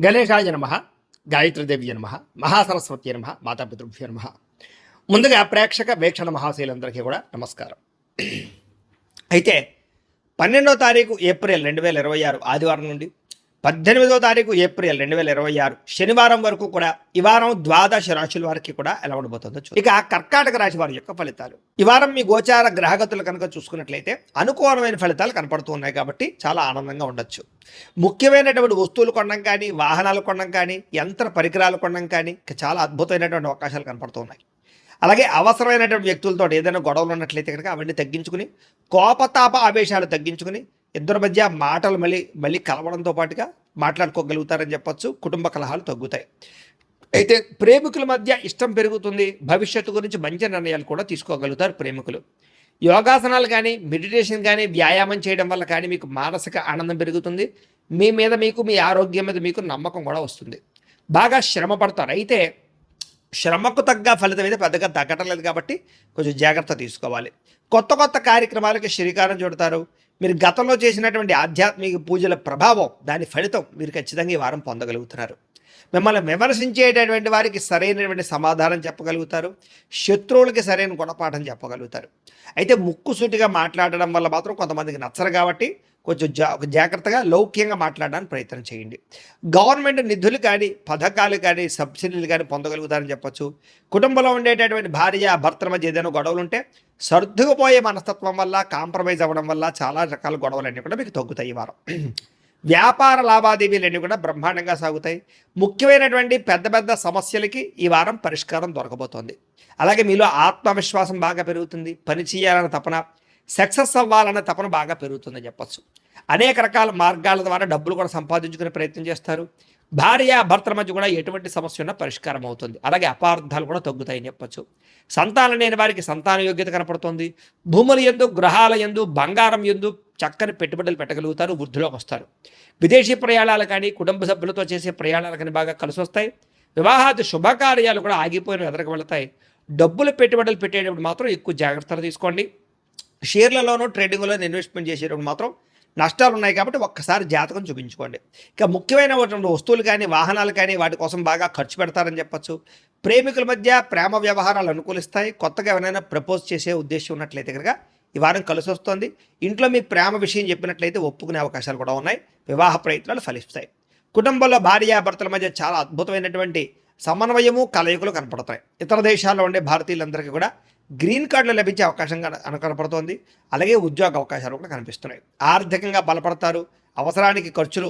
గణేశాయ నమ, గాయత్రీదేవి నమ, మహాసరస్వతి నమ, మాతాపితృభ్యో నమ. ముందుగా ప్రేక్షక వీక్షణ మహాశైలందరికీ కూడా నమస్కారం. అయితే 12వ తారీఖు ఏప్రిల్ 2026 ఆదివారం నుండి 18వ తారీఖు ఏప్రిల్ 2026 శనివారం వరకు కూడా ఈ వారం ద్వాదశ రాశుల వారికి కూడా ఎలా ఉండబోతుందో ఇక కర్కాటక రాశి వారి యొక్క ఫలితాలు. ఈ వారం మీ గోచార గ్రహగతులు కనుక చూసుకున్నట్లయితే అనుకూలమైన ఫలితాలు కనపడుతూ ఉన్నాయి కాబట్టి చాలా ఆనందంగా ఉండొచ్చు. ముఖ్యమైనటువంటి వస్తువులు కొనడం కానీ, వాహనాలు కొనడం కానీ, యంత్ర పరికరాలు కొనడం కానీ చాలా అద్భుతమైనటువంటి అవకాశాలు కనపడుతూ ఉన్నాయి. అలాగే అవసరమైనటువంటి వ్యక్తులతో ఏదైనా గొడవలు ఉన్నట్లయితే కనుక అవన్నీ తగ్గించుకుని, కోపతాప ఆవేశాలు తగ్గించుకుని, ఇద్దరి మధ్య మాటలు మళ్ళీ కలవడంతో పాటుగా మాట్లాడుకోగలుగుతారని చెప్పొచ్చు. కుటుంబ కలహాలు తగ్గుతాయి. అయితే ప్రేమికుల మధ్య ఇష్టం పెరుగుతుంది. భవిష్యత్తు గురించి మంచి నిర్ణయాలు కూడా తీసుకోగలుగుతారు ప్రేమికులు. యోగాసనాలు కానీ, మెడిటేషన్ కానీ, వ్యాయామం చేయడం వల్ల కానీ మీకు మానసిక ఆనందం పెరుగుతుంది. మీ మీద మీకు, మీ ఆరోగ్యం మీద మీకు నమ్మకం కూడా వస్తుంది. బాగా శ్రమ పడతారు. అయితే శ్రమకు తగ్గ ఫలితం అయితే పెద్దగా తగ్గటం లేదు కాబట్టి కొంచెం జాగ్రత్త తీసుకోవాలి. కొత్త కొత్త కార్యక్రమాలకి శ్రీకారం చుడతారు. మీరు గతంలో చేసినటువంటి ఆధ్యాత్మిక పూజల ప్రభావం, దాని ఫలితం మీరు ఖచ్చితంగా ఈ వారం పొందగలుగుతున్నారు. మిమ్మల్ని విమర్శించేటటువంటి వారికి సరైనటువంటి సమాధానం చెప్పగలుగుతారు. శత్రువులకి సరైన గుణపాఠం చెప్పగలుగుతారు. అయితే ముక్కుసూటిగా మాట్లాడడం వల్ల మాత్రం కొంతమందికి నచ్చరు కాబట్టి కొంచెం జాగ్రత్తగా లౌక్యంగా మాట్లాడడానికి ప్రయత్నం చేయండి. గవర్నమెంట్ నిధులు కానీ, పథకాలు కానీ, సబ్సిడీలు కానీ పొందగలుగుతారని చెప్పొచ్చు. కుటుంబంలో ఉండేటటువంటి భార్య భర్తల మధ్య ఏదైనా గొడవలు ఉంటే సర్దుకుపోయే మనస్తత్వం వల్ల, కాంప్రమైజ్ అవ్వడం వల్ల చాలా రకాల గొడవలన్నీ కూడా మీకు తగ్గుతాయి ఈ వారం. వ్యాపార లావాదేవీలన్నీ కూడా బ్రహ్మాండంగా సాగుతాయి. ముఖ్యమైనటువంటి పెద్ద పెద్ద సమస్యలకి ఈ వారం పరిష్కారం దొరకబోతోంది. అలాగే మీలో ఆత్మవిశ్వాసం బాగా పెరుగుతుంది. పని చేయాలన్న తపన, సక్సెస్ అవ్వాలన్న తపన బాగా పెరుగుతుందని చెప్పచ్చు. అనేక రకాల మార్గాల ద్వారా డబ్బులు కూడా సంపాదించుకునే ప్రయత్నం చేస్తారు. భార్య భర్తల మధ్య కూడా ఎటువంటి సమస్య ఉన్నా పరిష్కారం అవుతుంది. అలాగే అపార్థాలు కూడా తగ్గుతాయని చెప్పచ్చు. సంతానం లేని వారికి సంతాన యోగ్యత కనపడుతుంది. భూముల యందు, గృహాల యందు, బంగారం యందు చక్కని పెట్టుబడులు పెట్టగలుగుతారు. వృద్ధిలోకి వస్తారు. విదేశీ ప్రయాణాలు కానీ, కుటుంబ సభ్యులతో చేసే ప్రయాణాలు కానీ బాగా కలిసి వస్తాయి. వివాహాది శుభకార్యాలు కూడా ఆగిపోయిన ఎదరకు వెళతాయి. డబ్బులు పెట్టుబడులు పెట్టేటప్పుడు మాత్రం ఎక్కువ జాగ్రత్తలు తీసుకోండి. షేర్లలోనూ, ట్రేడింగ్లోనూ ఇన్వెస్ట్మెంట్ చేసేటప్పుడు మాత్రం నష్టాలు ఉన్నాయి కాబట్టి ఒక్కసారి జాతకం చూపించుకోండి. ఇక ముఖ్యమైన వస్తువులు కానీ, వాహనాలు కానీ వాటి కోసం బాగా ఖర్చు పెడతారని చెప్పచ్చు. ప్రేమికుల మధ్య ప్రేమ వ్యవహారాలు అనుకూలిస్తాయి. కొత్తగా ఎవరైనా ప్రపోజ్ చేసే ఉద్దేశం ఉన్నట్లయితే కనుక ఈ వారం కలిసి వస్తుంది. ఇంట్లో మీ ప్రేమ విషయం చెప్పినట్లయితే ఒప్పుకునే అవకాశాలు కూడా ఉన్నాయి. వివాహ ప్రయత్నాలు ఫలిస్తాయి. కుటుంబంలో భార్యాభర్తల మధ్య చాలా అద్భుతమైనటువంటి సమన్వయము, కలయికలు కనపడతాయి. ఇతర దేశాల్లో ఉండే భారతీయులందరికీ కూడా గ్రీన్ కార్డులు లభించే అవకాశం కనపడుతోంది. అలాగే ఉద్యోగ అవకాశాలు కూడా కనిపిస్తున్నాయి. ఆర్థికంగా బలపడతారు. అవసరానికి ఖర్చులు,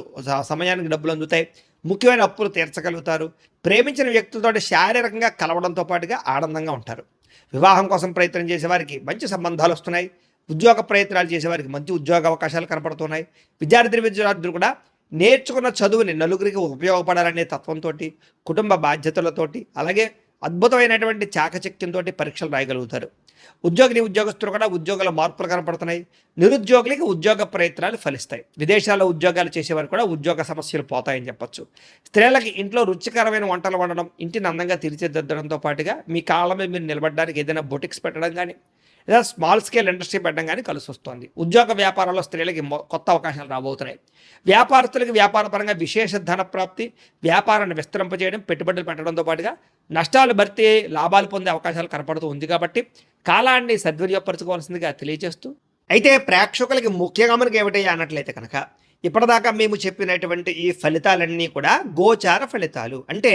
సమయానికి డబ్బులు అందుతాయి. ముఖ్యమైన అప్పులు తీర్చగలుగుతారు. ప్రేమించిన వ్యక్తులతో శారీరకంగా కలవడంతో పాటుగా ఆనందంగా ఉంటారు. వివాహం కోసం ప్రయత్నం చేసేవారికి మంచి సంబంధాలు వస్తున్నాయి. ఉద్యోగ ప్రయత్నాలు చేసేవారికి మంచి ఉద్యోగ అవకాశాలు కనపడుతున్నాయి. విద్యార్థులు కూడా నేర్చుకున్న చదువుని నలుగురికి ఉపయోగపడాలనే తత్వంతో, కుటుంబ బాధ్యతలతోటి, అలాగే అద్భుతమైనటువంటి చాకచక్యంతో పరీక్షలు రాయగలుగుతారు. ఉద్యోగస్తులు కూడా ఉద్యోగాల మార్పులు కనపడుతున్నాయి. నిరుద్యోగులకి ఉద్యోగ ప్రయత్నాలు ఫలిస్తాయి. విదేశాల్లో ఉద్యోగాలు చేసేవారు కూడా ఉద్యోగ సమస్యలు పోతాయని చెప్పచ్చు. స్త్రీలకి ఇంట్లో రుచికరమైన వంటలు వండడం, ఇంటిని అందంగా తీర్చిదిద్దడంతో పాటుగా మీ కాళ్ళ మీద మీరు నిలబడడానికి ఏదైనా బొటిక్స్ పెట్టడం కానీ, లేదా స్మాల్ స్కేల్ ఇండస్ట్రీ పెట్టడం కానీ కలిసి వస్తుంది. ఉద్యోగ వ్యాపారాల్లో స్త్రీలకి కొత్త అవకాశాలు రాబోతున్నాయి. వ్యాపారస్తులకి వ్యాపారపరంగా విశేష ధన ప్రాప్తి, వ్యాపారాన్ని విస్తరింపజేయడం, పెట్టుబడులు పెట్టడంతో పాటుగా నష్టాలు భర్తీ, లాభాలు పొందే అవకాశాలు కనపడుతూ ఉంది కాబట్టి కాలాన్ని సద్వినియోగపరచుకోవాల్సిందిగా తెలియజేస్తూ, అయితే ప్రేక్షకులకి ముఖ్యంగా మనకి ఏమిటయ్యా అన్నట్లయితే కనుక ఇప్పటిదాకా మేము చెప్పినటువంటి ఈ ఫలితాలన్నీ కూడా గోచార ఫలితాలు. అంటే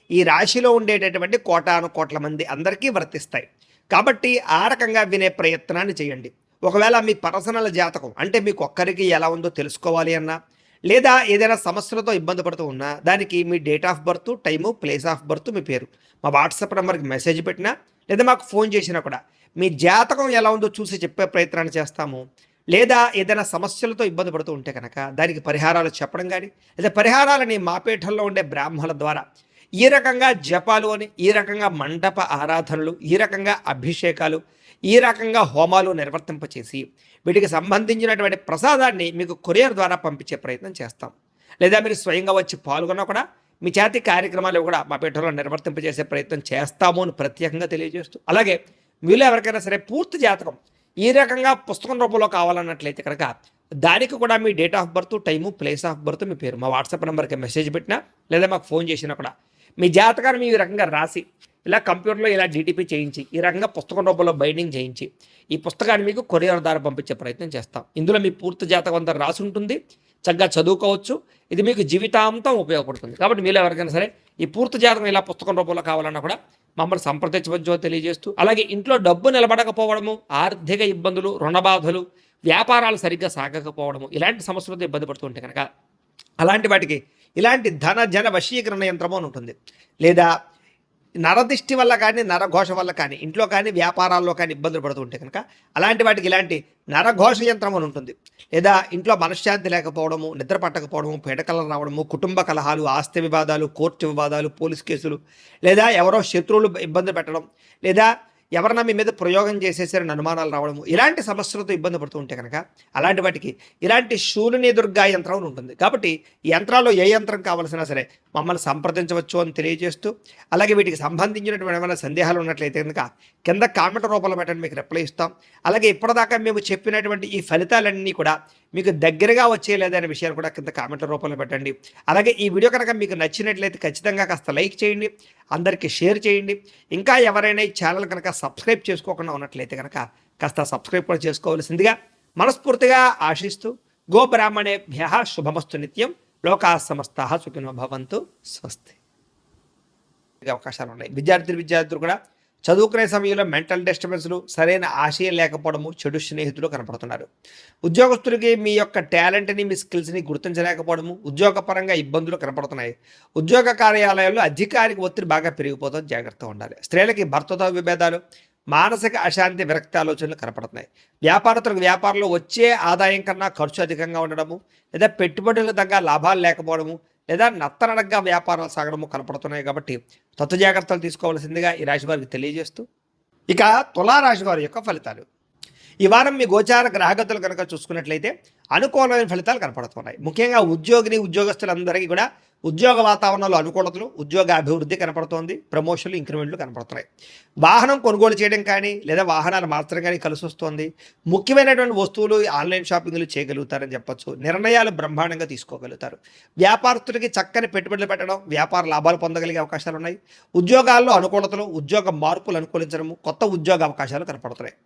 ఈ రాశిలో ఉండేటటువంటి కోటాను కోట్ల మంది అందరికీ వర్తిస్తాయి. కాబట్టి ఆ రకంగా వినే ప్రయత్నాన్ని చేయండి. ఒకవేళ మీ పర్సనల్ జాతకం అంటే మీకు ఒక్కరికి ఎలా ఉందో తెలుసుకోవాలి అన్నా, లేదా ఏదైనా సమస్యలతో ఇబ్బంది పడుతూ ఉన్నా, దానికి మీ date of birth, time, place of birth, మీ పేరు మా వాట్సాప్ నెంబర్కి మెసేజ్ పెట్టినా, లేదా మాకు ఫోన్ చేసినా కూడా మీ జాతకం ఎలా ఉందో చూసి చెప్పే ప్రయత్నాన్ని చేస్తాము. లేదా ఏదైనా సమస్యలతో ఇబ్బంది పడుతూ ఉంటే కనుక దానికి పరిహారాలు చెప్పడం కానీ, లేదా పరిహారాలని మా పీఠంలో ఉండే బ్రాహ్మణుల ద్వారా ఈ రకంగా జపాలు అని, ఈ రకంగా మండప ఆరాధనలు, ఈ రకంగా అభిషేకాలు, ఈ రకంగా హోమాలు నిర్వర్తింపచేసి వీటికి సంబంధించినటువంటి ప్రసాదాన్ని మీకు కొరియర్ ద్వారా పంపించే ప్రయత్నం చేస్తాం. లేదా మీరు స్వయంగా వచ్చి పాల్గొన్నా కూడా మీ చేతి కార్యక్రమాలు కూడా మా పీఠంలో నిర్వర్తింపజేసే ప్రయత్నం చేస్తాము అని ప్రత్యేకంగా తెలియజేస్తూ, అలాగే మీలో ఎవరికైనా సరే పూర్తి జాతకం ఈ రకంగా పుస్తకం రూపంలో కావాలన్నట్లయితే కనుక దానికి కూడా మీ date of birth, time, place of birth, మీ పేరు మా వాట్సాప్ నెంబర్కి మెసేజ్ పెట్టినా లేదా మాకు ఫోన్ చేసినా కూడా మీ జాతకాన్ని ఈ రకంగా రాసి ఇలా కంప్యూటర్లో ఇలా జీటీపీ చేయించి ఈ రకంగా పుస్తకం రూపంలో బైండింగ్ చేయించి ఈ పుస్తకాన్ని మీకు కొరియర్ ద్వారా పంపించే ప్రయత్నం చేస్తాం. ఇందులో మీ పూర్తి జాతకం అంతా రాసి ఉంటుంది, చక్కగా చదువుకోవచ్చు. ఇది మీకు జీవితాంతం ఉపయోగపడుతుంది. కాబట్టి మీరు ఎవరికైనా సరే ఈ పూర్తి జాతకం ఇలా పుస్తకం రూపంలో కావాలన్నా కూడా మమ్మల్ని సంప్రదించవచ్చో తెలియజేస్తూ, అలాగే ఇంట్లో డబ్బు నిలబడకపోవడము, ఆర్థిక ఇబ్బందులు, రుణ బాధలు, వ్యాపారాలు సరిగ్గా సాగకపోవడము, ఇలాంటి సమస్యలతో ఇబ్బంది పడుతుంటే కనుక అలాంటి వాటికి ఇలాంటి ధన జన వశీకరణ యంత్రము అని ఉంటుంది. లేదా నరదిష్టి వల్ల కానీ నరఘోష వల్ల కానీ ఇంట్లో కానీ వ్యాపారాల్లో కానీ ఇబ్బందులు పడుతుంటే కనుక అలాంటి వాటికి ఇలాంటి నరఘోష యంత్రం అని ఉంటుంది. లేదా ఇంట్లో మనశ్శాంతి లేకపోవడము, నిద్ర పట్టకపోవడము, పీడకలు రావడము, కుటుంబ కలహాలు, ఆస్తి వివాదాలు, కోర్టు వివాదాలు, పోలీస్ కేసులు, లేదా ఎవరో శత్రువులు ఇబ్బంది పెట్టడం, లేదా ఎవరన్నా మీ మీద ప్రయోగం చేసేసారని అనుమానాలు రావడము, ఇలాంటి సమస్యలతో ఇబ్బంది పడుతూ ఉంటే కనుక అలాంటి వాటికి ఇలాంటి శూలిని దుర్గా యంత్రం ఉంటుంది. కాబట్టి ఈ యంత్రాల్లో ఏ యంత్రం కావాల్సినా సరే మమ్మల్ని సంప్రదించవచ్చు అని తెలియజేస్తూ, అలాగే వీటికి సంబంధించినటువంటి ఏమైనా సందేహాలు ఉన్నట్లయితే కనుక కింద కామెంట్ రూపంలో పెట్టండి, మీకు రిప్లై ఇస్తాం. అలాగే ఇప్పటిదాకా మేము చెప్పినటువంటి ఈ ఫలితాలన్నీ కూడా మీకు దగ్గరగా వచ్చేయలేదనే విషయాలు కూడా కింద కామెంట్ల రూపంలో పెట్టండి. అలాగే ఈ వీడియో కనుక మీకు నచ్చినట్లయితే ఖచ్చితంగా కాస్త లైక్ చేయండి, అందరికీ షేర్ చేయండి. ఇంకా ఎవరైనా ఈ ఛానల్ కనుక సబ్స్క్రైబ్ చేసుకోకుండా ఉన్నట్లయితే కనుక కాస్త సబ్స్క్రైబ్ కూడా చేసుకోవాల్సిందిగా మనస్ఫూర్తిగా ఆశిస్తూ, గోబ్రాహ్మణేభ్యః శుభమస్తు నిత్యం, లోకాః సమస్తాః సుఖినో భవంతు, స్వస్తి. అవకాశాలు ఉన్నాయి. విద్యార్థులు కూడా చదువుకునే సమయంలో మెంటల్ డిస్టర్బెన్స్లు, సరైన ఆశయం లేకపోవడము, చెడు స్నేహితులు కనపడుతున్నారు. ఉద్యోగస్తులకి మీ యొక్క టాలెంట్ని, మీ స్కిల్స్ని గుర్తించలేకపోవడము, ఉద్యోగపరంగా ఇబ్బందులు కనపడుతున్నాయి. ఉద్యోగ కార్యాలయాల్లో అధికారిక ఒత్తిడి బాగా పెరిగిపోతుంది, జాగ్రత్తగా ఉండాలి. స్త్రీలకి భర్తతో విభేదాలు, మానసిక అశాంతి, విరక్తి ఆలోచనలు కనపడుతున్నాయి. వ్యాపారస్తులకు వ్యాపారంలో వచ్చే ఆదాయం కన్నా ఖర్చు అధికంగా ఉండడము, లేదా పెట్టుబడులకు తగ్గ లాభాలు లేకపోవడము, లేదా నత్తనడగ్గా వ్యాపారాలు సాగడము కనపడుతున్నాయి. కాబట్టి తత్వ జాగ్రత్తలు తీసుకోవాల్సిందిగా ఈ రాశి వారికి తెలియజేస్తూ, ఇక తులారాశి వారి యొక్క ఫలితాలు. ఈ వారం మీ గోచార గ్రహగతులు కనుక చూసుకున్నట్లయితే అనుకూలమైన ఫలితాలు కనపడుతున్నాయి. ముఖ్యంగా ఉద్యోగస్తులందరికీ కూడా ఉద్యోగ వాతావరణంలో అనుకూలతలు, ఉద్యోగ అభివృద్ధి కనపడుతోంది. ప్రమోషన్లు, ఇంక్రిమెంట్లు కనపడుతున్నాయి. వాహనం కొనుగోలు చేయడం కానీ లేదా వాహనాలు మార్చడం కానీ కలిసి వస్తుంది. ముఖ్యమైనటువంటి వస్తువులు ఆన్లైన్ షాపింగ్లు చేయగలుగుతారని చెప్పొచ్చు. నిర్ణయాలు బ్రహ్మాండంగా తీసుకోగలుగుతారు. వ్యాపారస్తులకి చక్కని పెట్టుబడులు పెట్టడం, వ్యాపార లాభాలు పొందగలిగే అవకాశాలు ఉన్నాయి. ఉద్యోగాల్లో అనుకూలతలు, ఉద్యోగ మార్పులు అనుకూలించడము, కొత్త ఉద్యోగ అవకాశాలు కనపడుతున్నాయి.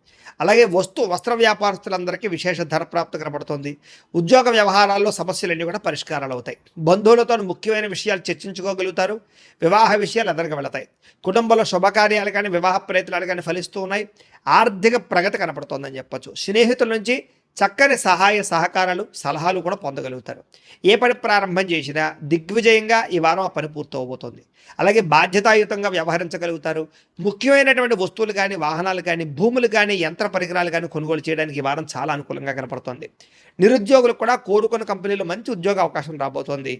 అలాగే వస్త్ర వ్యాపారస్తులందరికీ విశేష ధర ప్రాప్తి కనపడుతుంది. ఉద్యోగ వ్యవహారాల్లో సమస్యలన్నీ కూడా పరిష్కారాలు అవుతాయి. బంధువులతో ముఖ్యమైన విషయాలు చర్చించుకోగలుగుతారు. వివాహ విషయాలు ఎదురుగా వెళతాయి. కుటుంబంలో శుభకార్యాలు కానీ వివాహ ప్రయత్నాలు కానీ ఫలిస్తూ ఉన్నాయి. ఆర్థిక ప్రగతి కనపడుతోందని చెప్పొచ్చు. స్నేహితుల నుంచి చక్కని సహాయ సహకారాలు, సలహాలు కూడా పొందగలుగుతారు. ఏ పని ప్రారంభం చేసినా దిగ్విజయంగా ఈ వారం ఆ పని పూర్తవబోతోంది. అలాగే బాధ్యతాయుతంగా వ్యవహరించగలుగుతారు. ముఖ్యమైనటువంటి వస్తువులు కానీ, వాహనాలు కానీ, భూములు కానీ, యంత్ర పరికరాలు కానీ కొనుగోలు చేయడానికి ఈ వారం చాలా అనుకూలంగా కనపడుతోంది. నిరుద్యోగులకు కూడా కోరుకున్న కంపెనీలో మంచి ఉద్యోగ అవకాశం రాబోతోంది.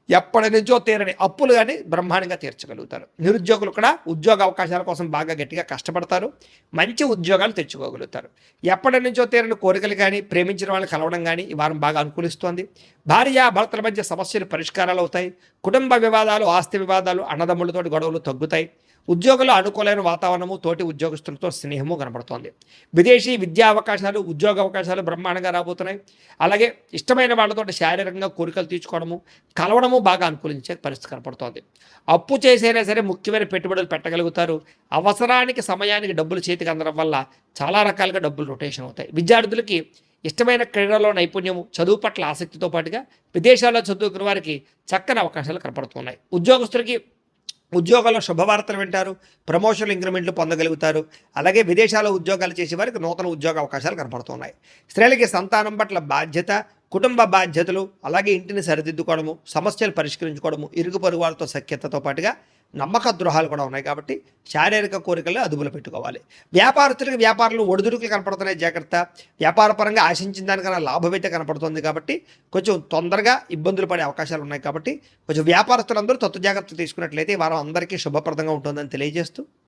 ఎప్పటి నుంచో తీరని అప్పులు కానీ బ్రహ్మాండంగా తీర్చగలుగుతారు. నిరుద్యోగులు కూడా ఉద్యోగ అవకాశాల కోసం బాగా గట్టిగా కష్టపడతారు. మంచి ఉద్యోగాలు తెచ్చుకోగలుగుతారు. ఎప్పటి నుంచో తీరని కోరికలు కానీ, ప్రేమించిన వాళ్ళని కలవడం కానీ ఈ వారం బాగా అనుకూలిస్తోంది. భార్యాభర్తల మధ్య సమస్యలు పరిష్కారాలు అవుతాయి. కుటుంబ వివాదాలు, ఆస్తి వివాదాలు, అన్నదమ్ములతోటి గొడవలు తగ్గుతాయి. ఉద్యోగుల్లో అనుకూలమైన వాతావరణము, తోటి ఉద్యోగస్తులతో స్నేహము కనపడుతోంది. విదేశీ విద్యా అవకాశాలు, ఉద్యోగ అవకాశాలు బ్రహ్మాండంగా రాబోతున్నాయి. అలాగే ఇష్టమైన వాళ్ళతో శారీరకంగా కోరికలు తీర్చుకోవడము, కలవడము బాగా అనుకూలించే పరిస్థితి కనపడుతోంది. అప్పు చేసైనా సరే ముఖ్యమైన పెట్టుబడులు పెట్టగలుగుతారు. అవసరానికి సమయానికి డబ్బులు చేతికి అందడం వల్ల చాలా రకాలుగా డబ్బులు రొటేషన్ అవుతాయి. విద్యార్థులకి ఇష్టమైన క్రీడలో నైపుణ్యము, చదువు పట్ల ఆసక్తితో పాటుగా విదేశాల్లో చదువుకున్న వారికి చక్కని అవకాశాలు కనపడుతున్నాయి. ఉద్యోగస్తులకి ఉద్యోగాల్లో శుభవార్తలు వింటారు. ప్రమోషన్లు, ఇంక్రిమెంట్లు పొందగలుగుతారు. అలాగే విదేశాల్లో ఉద్యోగాలు చేసే వారికి నూతన ఉద్యోగ అవకాశాలు కనపడుతున్నాయి. స్త్రీలకి సంతానం పట్ల బాధ్యత, కుటుంబ బాధ్యతలు, అలాగే ఇంటిని సరిదిద్దుకోవడము, సమస్యలు పరిష్కరించుకోవడము, ఇరుగు పొరుగు వాళ్ళతో సఖ్యతతో పాటుగా నమ్మక ద్రోహాలు కూడా ఉన్నాయి. కాబట్టి శారీరక కోరికలు అదుపులో పెట్టుకోవాలి. వ్యాపారస్తులకి వ్యాపారంలో ఒడిదుడుకులు కనపడుతున్నాయి, జాగ్రత్త. వ్యాపారపరంగా ఆశించిన దానికన్నా లాభం అయితే కనపడుతుంది. కాబట్టి కొంచెం తొందరగా ఇబ్బందులు పడే అవకాశాలు ఉన్నాయి. కాబట్టి కొంచెం వ్యాపారస్తులందరూ తత్వ జాగ్రత్త తీసుకున్నట్లయితే వారం అందరికీ శుభప్రదంగా ఉంటుందని తెలియజేస్తూ